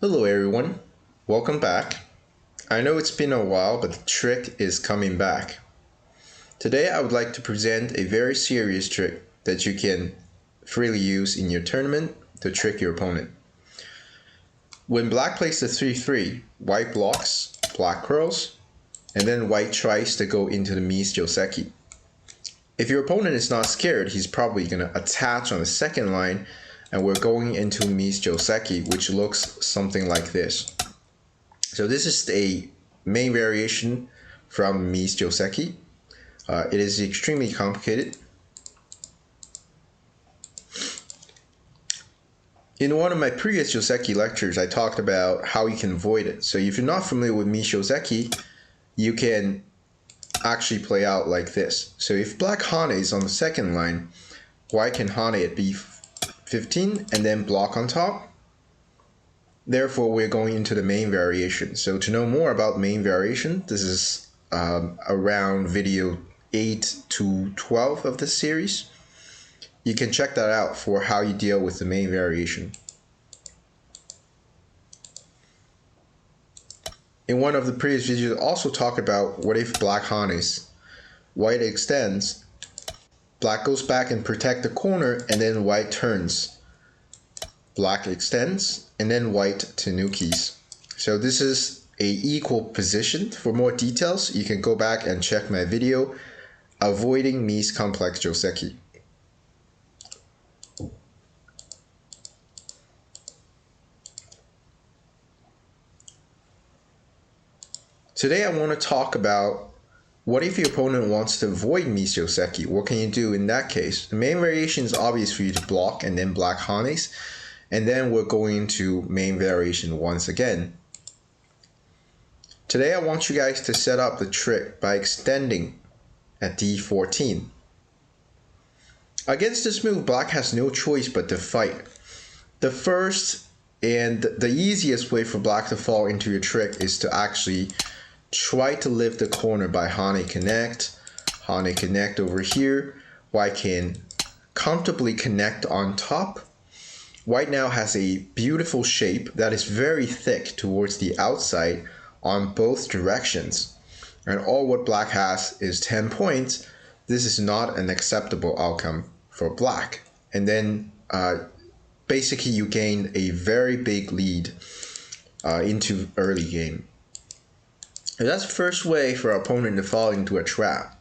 Hello everyone, welcome back. I know it's been a while, but the trick is coming back. Today I would like to present a very serious trick that you can freely use in your tournament to trick your opponent. When black plays the 3-3, white blocks, black curls, and then white tries to go into the Mies Joseki. If your opponent is not scared, he's probably going to attach on the second line, and we're going into Mies Joseki, which looks something like this. So this is a main variation from Mies Joseki. It is extremely complicated. In one of my previous Joseki lectures, I talked about how you can avoid it. So if you're not familiar with Mies Joseki, you can actually play out like this. So if black Hane is on the second line, white can Hane at b15 and then block on top. Therefore, we're going into the main variation. So to know more about main variation, this is around video 8 to 12 of this series. You can check that out for how you deal with the main variation. In one of the previous videos, I also talked about what if black Hanes, white extends, black goes back and protect the corner, and then white turns. Black extends, and then white to Nukis. So this is a equal position. For more details, you can go back and check my video, Avoiding Mies Complex Joseki. Today I want to talk about what if your opponent wants to avoid Mies Joseki? What can you do in that case? The main variation is obvious for you to block and then black Hanes. And then we're going into main variation once again. Today I want you guys to set up the trick by extending at d14. Against this move, black has no choice but to fight. The first and the easiest way for black to fall into your trick is to actually try to lift the corner by Hane connect over here. White can comfortably connect on top. White now has a beautiful shape that is very thick towards the outside on both directions. And all what black has is 10 points. This is not an acceptable outcome for black. And then basically you gain a very big lead into early game. And that's the first way for our opponent to fall into a trap.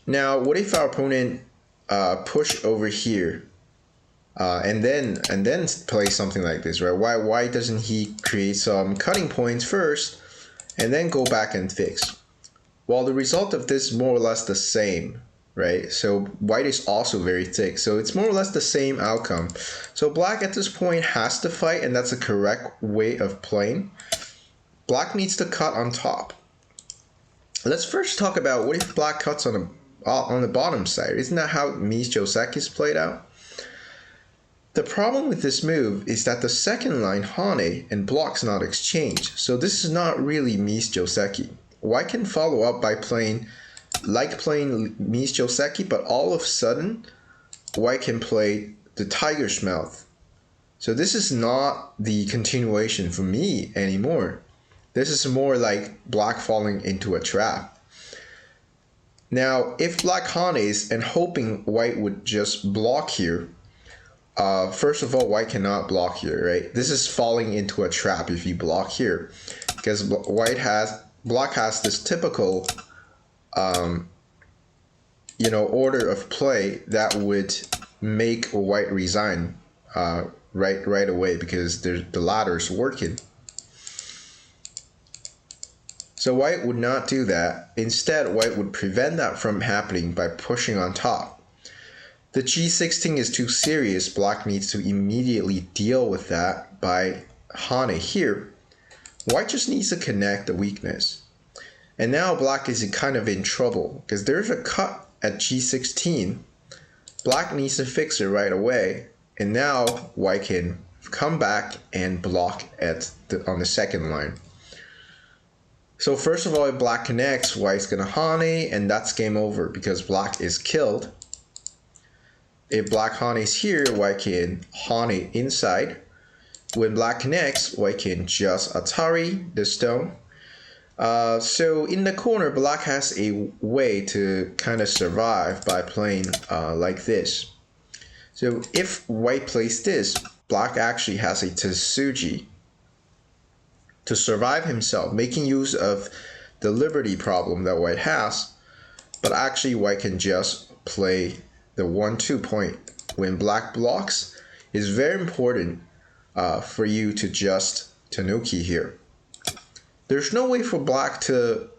Now, what if our opponent push over here? And then play something like this, right? Why doesn't he create some cutting points first and then go back and fix? Well, the result of this is more or less the same, right? So white is also very thick, so it's more or less the same outcome. So black at this point has to fight, and that's the correct way of playing. Black needs to cut on top. Let's first talk about what if black cuts on the bottom side. Isn't that how Mies Joseki is played out? The problem with this move is that the second line Hane and blocks not exchange, so this is not really Mies Joseki. White can follow up by playing Mies Joseki, but all of a sudden white can play the Tiger's Mouth. So this is not the continuation for me anymore. This is more like black falling into a trap. Now, if black Hanes and hoping white would just block here, first of all, white cannot block here, right? This is falling into a trap if you block here, because black has this typical, order of play that would make white resign right away because the ladder is working. So white would not do that. Instead, white would prevent that from happening by pushing on top. The g16 is too serious. Black needs to immediately deal with that by Hane here. White just needs to connect the weakness. And now black is kind of in trouble because there's a cut at g16. Black needs to fix it right away. And now white can come back and block on the second line. So first of all, if black connects, white's gonna Hane, and that's game over because black is killed. If black Hane is here, white can Hane inside, When black connects, white can just Atari the stone. So in the corner, black has a way to kind of survive by playing like this. So if white plays this, black actually has a Tetsuji to survive himself, making use of the liberty problem that white has, but actually white can just play the 1-2 point. When black blocks, it's very important for you to just Tanuki here. There's no way for black to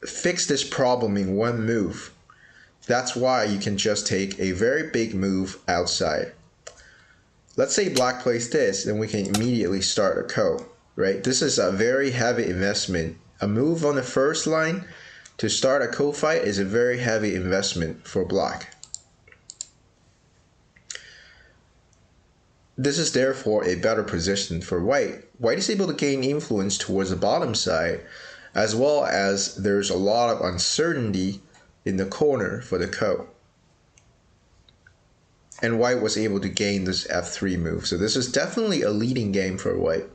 fix this problem in one move. That's why you can just take a very big move outside. Let's say black plays this, then we can immediately start a ko, right? This is a very heavy investment. A move on the first line to start a ko fight is a very heavy investment for black. This is therefore a better position for white. White is able to gain influence towards the bottom side, as well as there's a lot of uncertainty in the corner for the ko. And white was able to gain this f3 move. So this is definitely a leading game for white.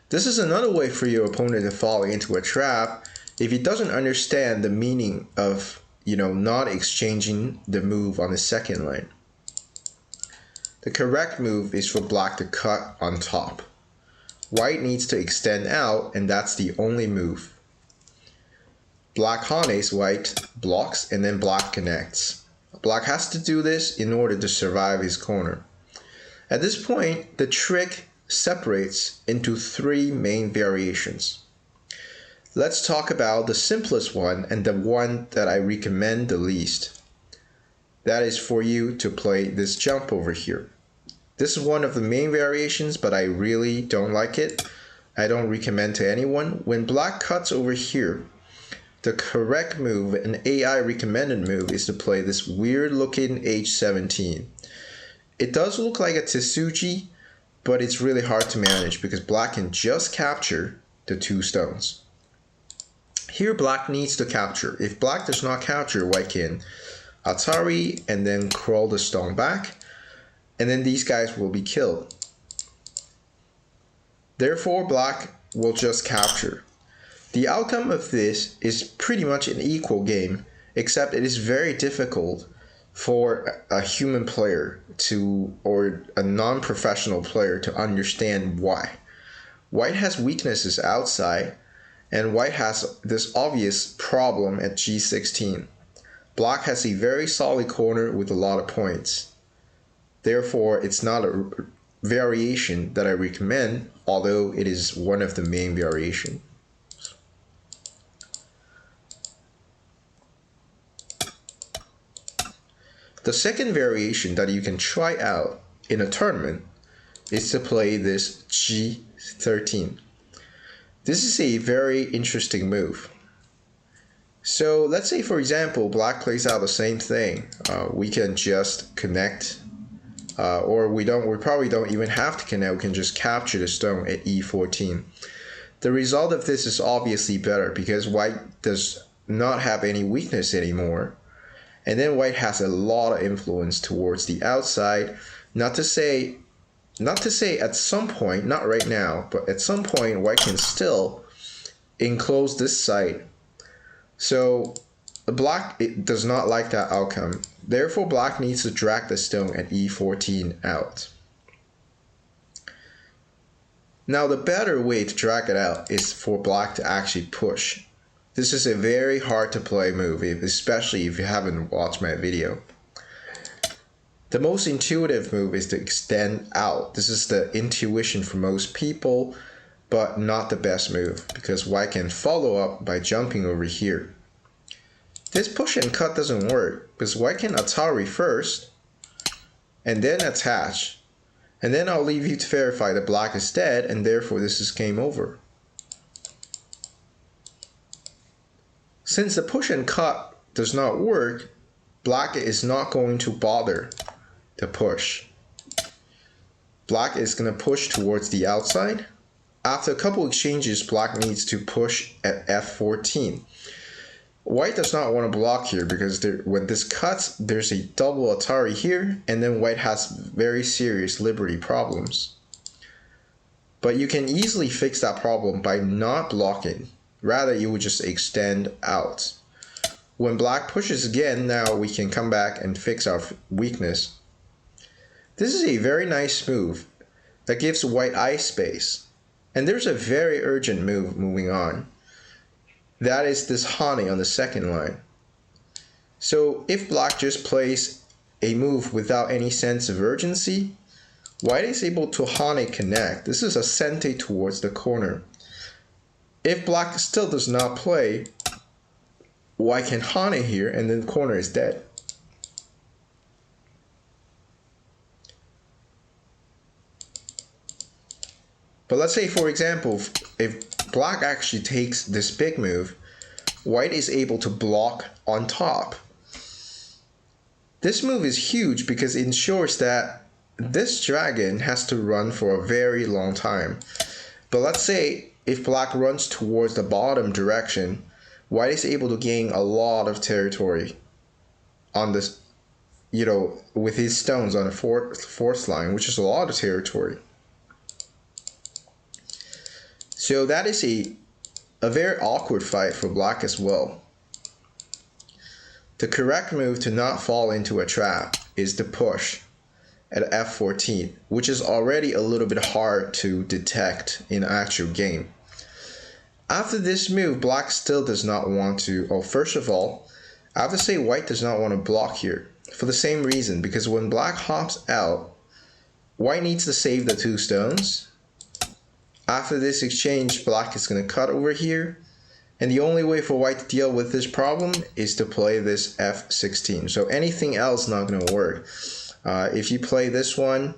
This is another way for your opponent to fall into a trap if he doesn't understand the meaning of, not exchanging the move on the second line. The correct move is for black to cut on top. White needs to extend out, and that's the only move. Black hanes, white blocks, and then black connects. Black has to do this in order to survive his corner. At this point, the trick separates into 3 main variations. Let's talk about the simplest one and the one that I recommend the least. That is for you to play this jump over here. This is one of the main variations, but I really don't like it. I don't recommend to anyone. When black cuts over here, the correct move, an AI recommended move, is to play this weird looking H17. It does look like a Tetsuji, but it's really hard to manage because black can just capture the 2 stones. Here black needs to capture. If black does not capture, white can Atari and then crawl the stone back, and then these guys will be killed. Therefore, black will just capture. The outcome of this is pretty much an equal game, except it is very difficult for a human player or a non-professional player to understand why. White has weaknesses outside, and white has this obvious problem at G16. Black has a very solid corner with a lot of points. Therefore, it's not a variation that I recommend, although it is one of the main variations. The second variation that you can try out in a tournament is to play this G13. This is a very interesting move. So let's say, for example, black plays out the same thing. We can just connect, or we probably don't even have to connect. We can just capture the stone at E14. The result of this is obviously better because white does not have any weakness anymore. And then white has a lot of influence towards the outside. Not to say at some point, not right now, but at some point white can still enclose this side. So black does not like that outcome. Therefore, black needs to drag the stone at E14 out. Now, the better way to drag it out is for black to actually push. This is a very hard to play move, especially if you haven't watched my video. The most intuitive move is to extend out. This is the intuition for most people, but not the best move because white can follow up by jumping over here. This push and cut doesn't work because white can Atari first and then attach. And then I'll leave you to verify that black is dead, and therefore this is game over. Since the push and cut does not work, black is not going to bother to push. Black is going to push towards the outside. After a couple exchanges, black needs to push at F14. White does not want to block here because when this cuts, there's a double Atari here, and then white has very serious liberty problems. But you can easily fix that problem by not blocking. Rather, you would just extend out. When black pushes again, now we can come back and fix our weakness. This is a very nice move that gives white eye space. And there's a very urgent move moving on. That is this Hane on the second line. So if black just plays a move without any sense of urgency, white is able to Hane connect. This is a sente towards the corner. If black still does not play, white can Hane here and then the corner is dead. But let's say, for example, if black actually takes this big move, white is able to block on top. This move is huge because it ensures that this dragon has to run for a very long time. But let's say if black runs towards the bottom direction, white is able to gain a lot of territory on this, with his stones on the fourth line, which is a lot of territory. So that is a very awkward fight for black as well. The correct move to not fall into a trap is to push at f14, which is already a little bit hard to detect in an actual game. After this move, black still does not want to, first of all, I have to say white does not want to block here for the same reason, because when black hops out, white needs to save the 2 stones. After this exchange, black is going to cut over here, and the only way for white to deal with this problem is to play this f16. So anything else not going to work. If you play this one,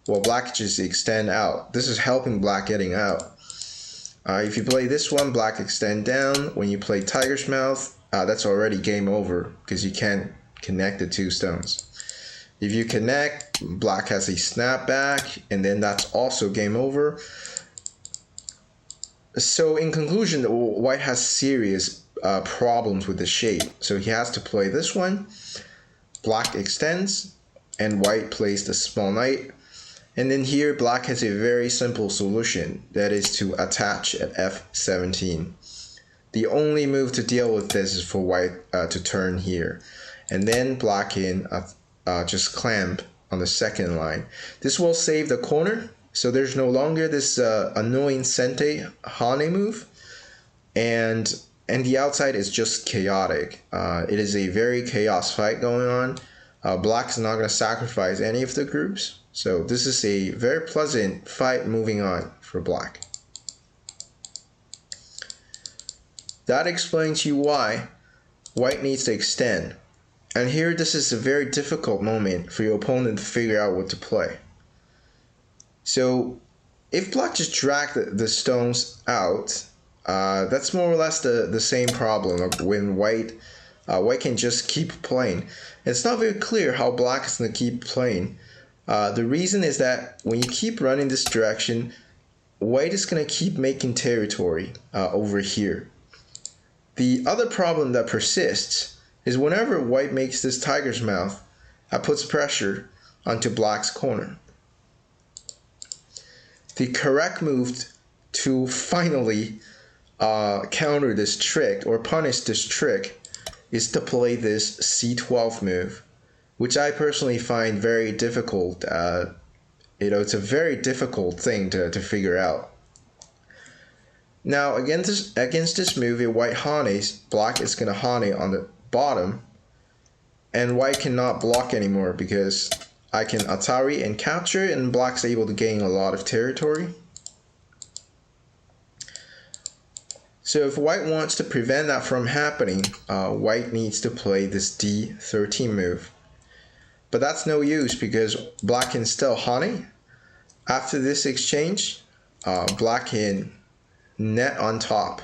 well, black just extend out. This is helping black getting out. If you play this one, black extend down. When you play Tiger's Mouth, that's already game over because you can't connect the 2 stones. If you connect, black has a snapback, and then that's also game over. So in conclusion, white has serious problems with the shape. So he has to play this one. Black extends, and white plays the small knight. And then here, black has a very simple solution. That is to attach at f17. The only move to deal with this is for white to turn here. And then black can just clamp on the second line. This will save the corner. So there's no longer this annoying sente Hane move, and the outside is just chaotic. It is a very chaos fight going on. Black's not going to sacrifice any of the groups, so this is a very pleasant fight moving on for black. That explains to you why white needs to extend. And here, this is a very difficult moment for your opponent to figure out what to play. So if black just drag the stones out, that's more or less the same problem of when white can just keep playing. It's not very clear how black is going to keep playing. The reason is that when you keep running this direction, white is going to keep making territory over here. The other problem that persists is whenever white makes this Tiger's Mouth, that puts pressure onto black's corner. The correct move to finally counter this trick or punish this trick is to play this c12 move, which I personally find very difficult. It's a very difficult thing to figure out. Now against this move, if white hanes, black is going to hane on the bottom, and white cannot block anymore because I can Atari and capture, and black's able to gain a lot of territory. So if white wants to prevent that from happening, white needs to play this d13 move. But that's no use because black can still hane. After this exchange, black can net on top.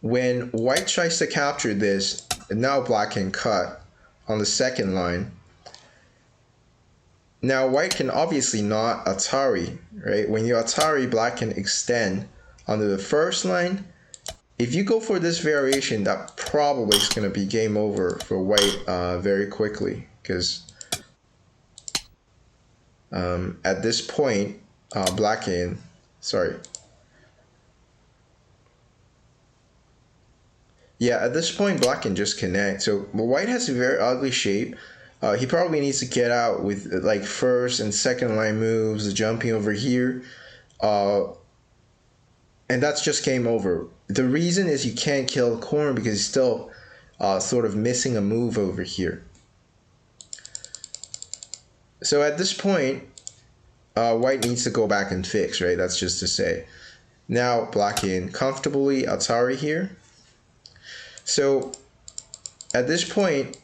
When white tries to capture this, now black can cut on the second line. Now white can obviously not Atari, right? When you Atari, black can extend onto the first line. If you go for this variation, that probably is going to be game over for white very quickly, because at this point, black in. Sorry. Yeah, at this point, black can just connect. So white has a very ugly shape. He probably needs to get out with like first and second line moves, jumping over here. And that's just game over. The reason is you can't kill the corner because he's still sort of missing a move over here. So at this point, white needs to go back and fix, right? That's just to say. Now black in comfortably Atari here. So at this point,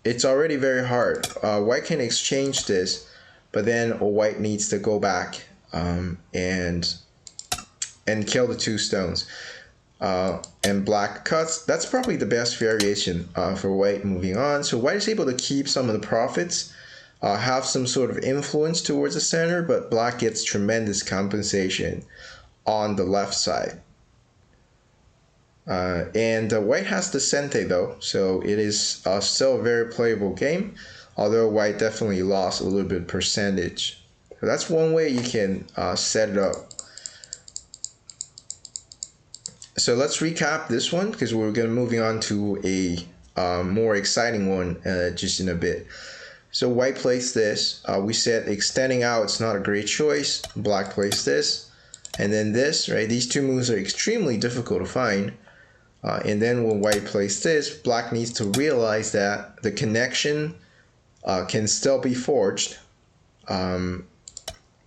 it's already very hard. White can exchange this, but then white needs to go back and kill the two stones. And black cuts. That's probably the best variation for white moving on. So white is able to keep some of the profits, have some sort of influence towards the center, but black gets tremendous compensation on the left side. And white has the Sente though, so it is still a very playable game, although white definitely lost a little bit of percentage. So that's one way you can set it up. So let's recap this one because we're going to moving on to a more exciting one just in a bit. So white plays this. We said extending out, it's not a great choice. Black plays this. And then this, right? These two moves are extremely difficult to find. And then when white plays this, black needs to realize that the connection can still be forged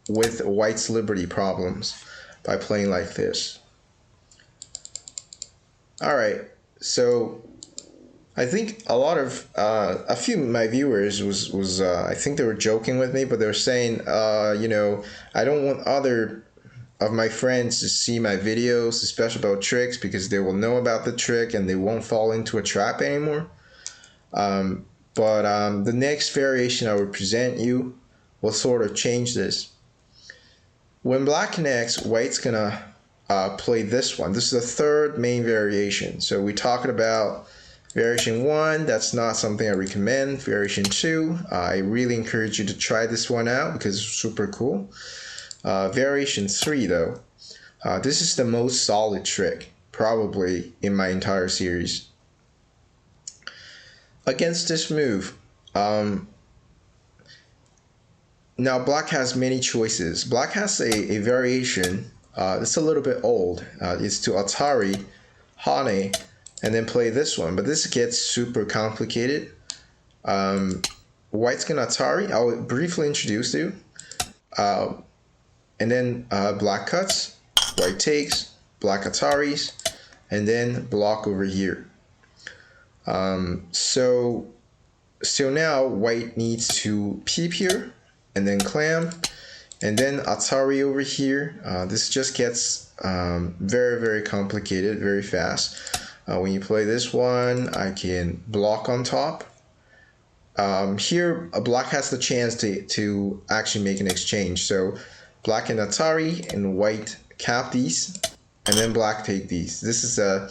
with white's liberty problems by playing like this. All right, so I think a few of my viewers was I think they were joking with me, but they were saying, you know, I don't want other of my friends to see my videos, especially about tricks, because they will know about the trick and they won't fall into a trap anymore. But the next variation I will present you will sort of change this. When black connects, white's gonna play this one. This is the third main variation. So we're talking about variation 1, that's not something I recommend. Variation 2, I really encourage you to try this one out because it's super cool. Variation 3 though, this is the most solid trick probably in my entire series. Against this move, now black has many choices. Black has a variation, it's a little bit old, it's to Atari, Hane, and then play this one, but this gets super complicated. White's gonna Atari, I'll briefly introduce you. And then black cuts, white takes, black Ataris, and then block over here. So now white needs to peep here, and then clam, and then Atari over here. This just gets very, very complicated, very fast. When you play this one, I can block on top. Here, black has the chance to actually make an exchange. So black and Atari and white cap these, and then black take these. This is a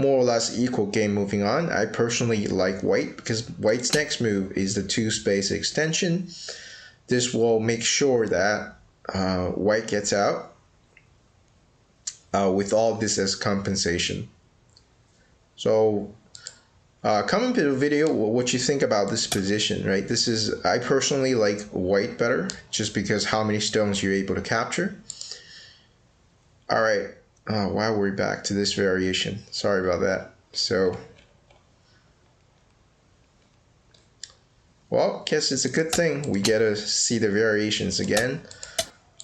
more or less equal game moving on. I personally like white because white's next move is the 2-space extension. This will make sure that white gets out with all this as compensation. So comment in the video what you think about this position, right? This is, I personally like white better just because how many stones you're able to capture. All right, why are we back to this variation? Sorry about that. So, well, guess it's a good thing we get to see the variations again.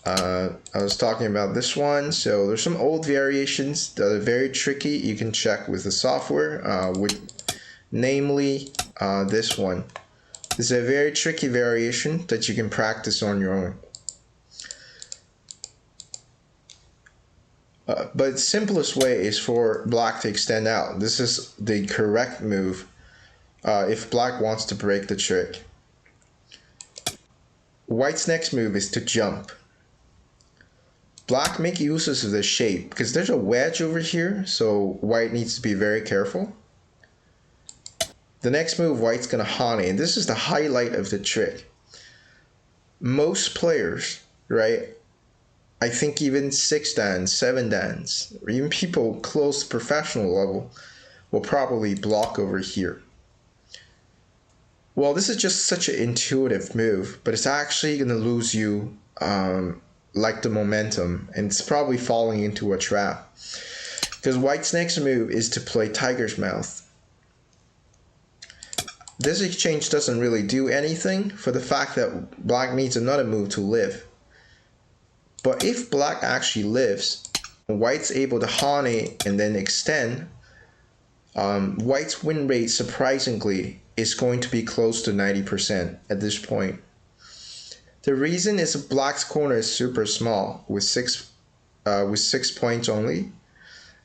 I was talking about this one, so there's some old variations that are very tricky. You can check with the software, namely this one. This is a very tricky variation that you can practice on your own. But the simplest way is for black to extend out. This is the correct move if black wants to break the trick. White's next move is to jump. Black make uses of the shape because there's a wedge over here, so white needs to be very careful. The next move, white's gonna Hane, and this is the highlight of the trick. Most players, right? I think even 6 dans, 7 dans, or even people close to professional level will probably block over here. Well, this is just such an intuitive move, but it's actually going to lose you like the momentum, and it's probably falling into a trap. Because white's next move is to play Tiger's Mouth. This exchange doesn't really do anything for the fact that black needs another move to live. But if black actually lives, white's able to hane and then extend, white's win rate surprisingly is going to be close to 90% at this point. The reason is black's corner is super small with 6 points only,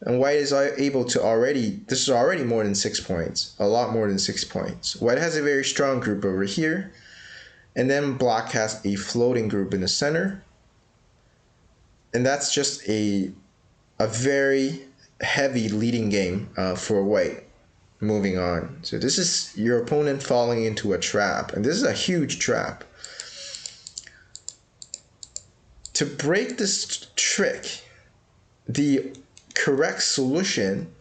and white is able to this is already more than 6 points, a lot more than 6 points. White has a very strong group over here, and then black has a floating group in the center, and that's just a very heavy leading game for white. Moving on, so this is your opponent falling into a trap, and this is a huge trap. To break this trick, the correct solution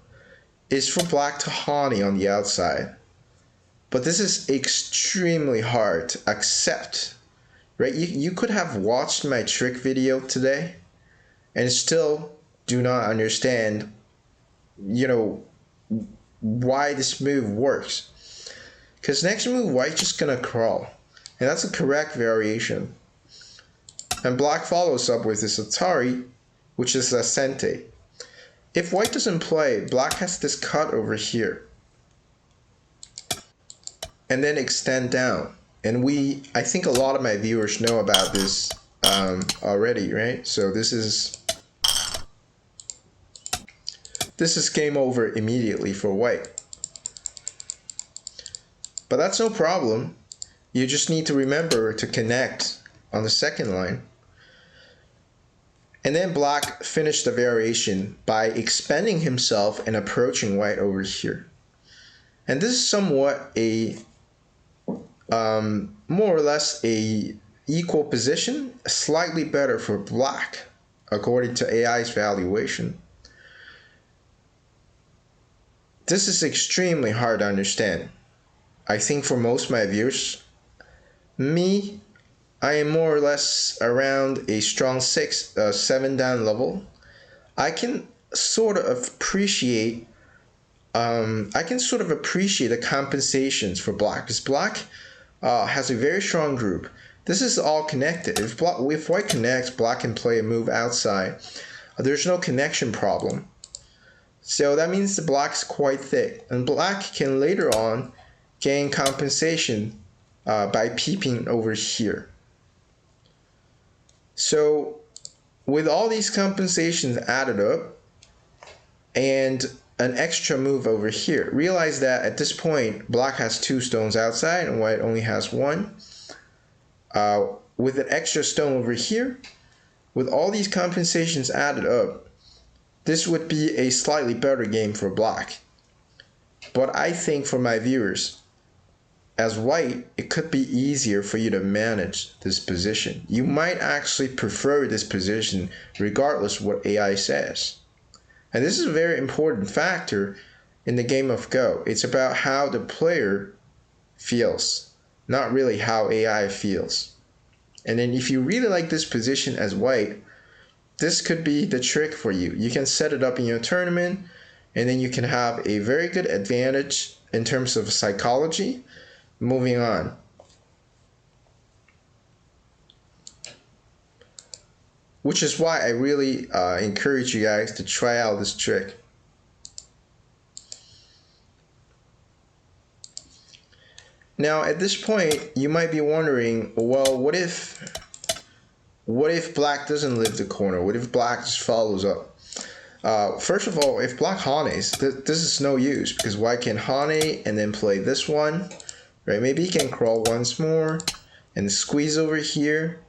is for black to hane on the outside, but this is extremely hard to accept, right? You could have watched my trick video today and still do not understand, why this move works. Because next move, white's just gonna crawl, and that's a correct variation. And black follows up with this Atari, which is a Sente. If white doesn't play, black has this cut over here, and then extend down. And I think a lot of my viewers know about this already, right? So this is game over immediately for white. But that's no problem. You just need to remember to connect on the second line. And then black finished the variation by expanding himself and approaching white over here. And this is somewhat a more or less a equal position, slightly better for black according to AI's valuation. This is extremely hard to understand. I think for most of my viewers, I am more or less around a strong 7 dan level. I can sort of appreciate the compensations for black, because black has a very strong group. This is all connected. If white connects, black can play a move outside. There's no connection problem. So that means the black is quite thick, and black can later on gain compensation by peeping over here. So with all these compensations added up and an extra move over here, realize that at this point black has 2 stones outside and white only has 1. With an extra stone over here, with all these compensations added up, this would be a slightly better game for black. But I think for my viewers, as white, it could be easier for you to manage this position. You might actually prefer this position regardless of what AI says. And this is a very important factor in the game of Go. It's about how the player feels, not really how AI feels. And then if you really like this position as white, this could be the trick for you. You can set it up in your tournament, and then you can have a very good advantage in terms of psychology. Moving on. Which is why I really encourage you guys to try out this trick. Now at this point, you might be wondering, well, what if black doesn't live the corner? What if black just follows up? First of all, if black hanes, this is no use, because white can hane and then play this one, right? Maybe he can crawl once more and squeeze over here.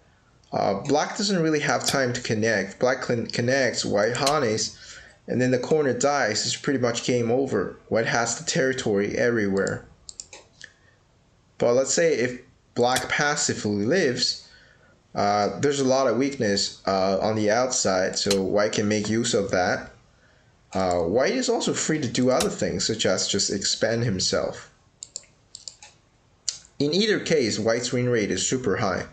Black doesn't really have time to connect. Black connects, white hanes, and then the corner dies. It's pretty much game over. White has the territory everywhere. But let's say if black passively lives, there's a lot of weakness on the outside, so white can make use of that. White is also free to do other things, such as just expand himself. In either case, white's win rate is super high.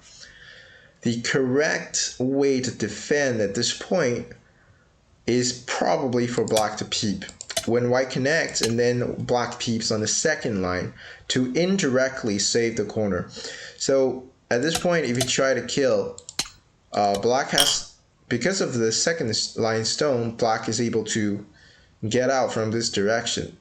The correct way to defend at this point is probably for black to peep. When white connects and then black peeps on the second line to indirectly save the corner. So at this point, if you try to kill, black has, because of the second line stone, black is able to get out from this direction.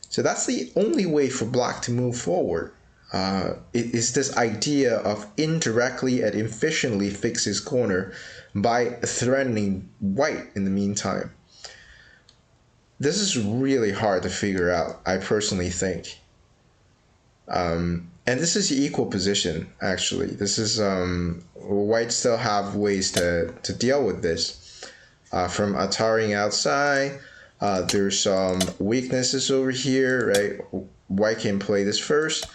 So that's the only way for black to move forward. It is this idea of indirectly and efficiently fix his corner by threatening white in the meantime. This is really hard to figure out, I personally think. And this is the equal position, actually. This is, white still have ways to deal with this. From attaring outside, there's some weaknesses over here, right? White can play this first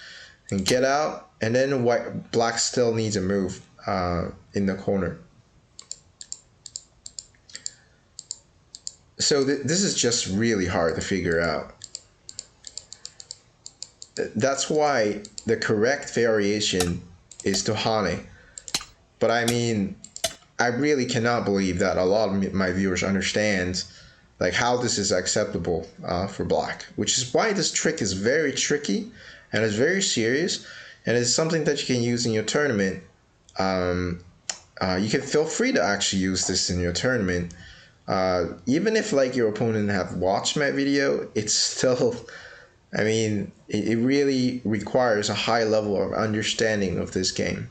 and get out, and then black still needs a move in the corner. So this is just really hard to figure out. That's why the correct variation is to Hane. But I mean, I really cannot believe that a lot of my viewers understand like how this is acceptable for black, which is why this trick is very tricky and it's very serious, and it's something that you can use in your tournament. You can feel free to actually use this in your tournament. Even if like your opponent have watched my video, it's still, I mean, it really requires a high level of understanding of this game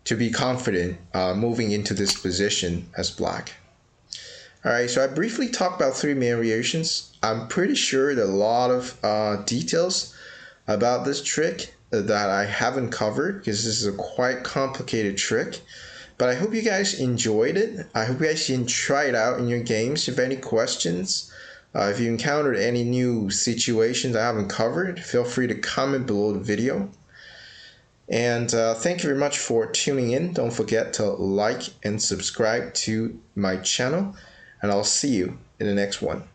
to be confident moving into this position as black. Alright, so I briefly talked about three variations. I'm pretty sure that a lot of details about this trick that I haven't covered, because this is a quite complicated trick. But I hope you guys enjoyed it. I hope you guys can try it out in your games. If you have any questions, if you encountered any new situations I haven't covered, feel free to comment below the video. And thank you very much for tuning in. Don't forget to like and subscribe to my channel, and I'll see you in the next one.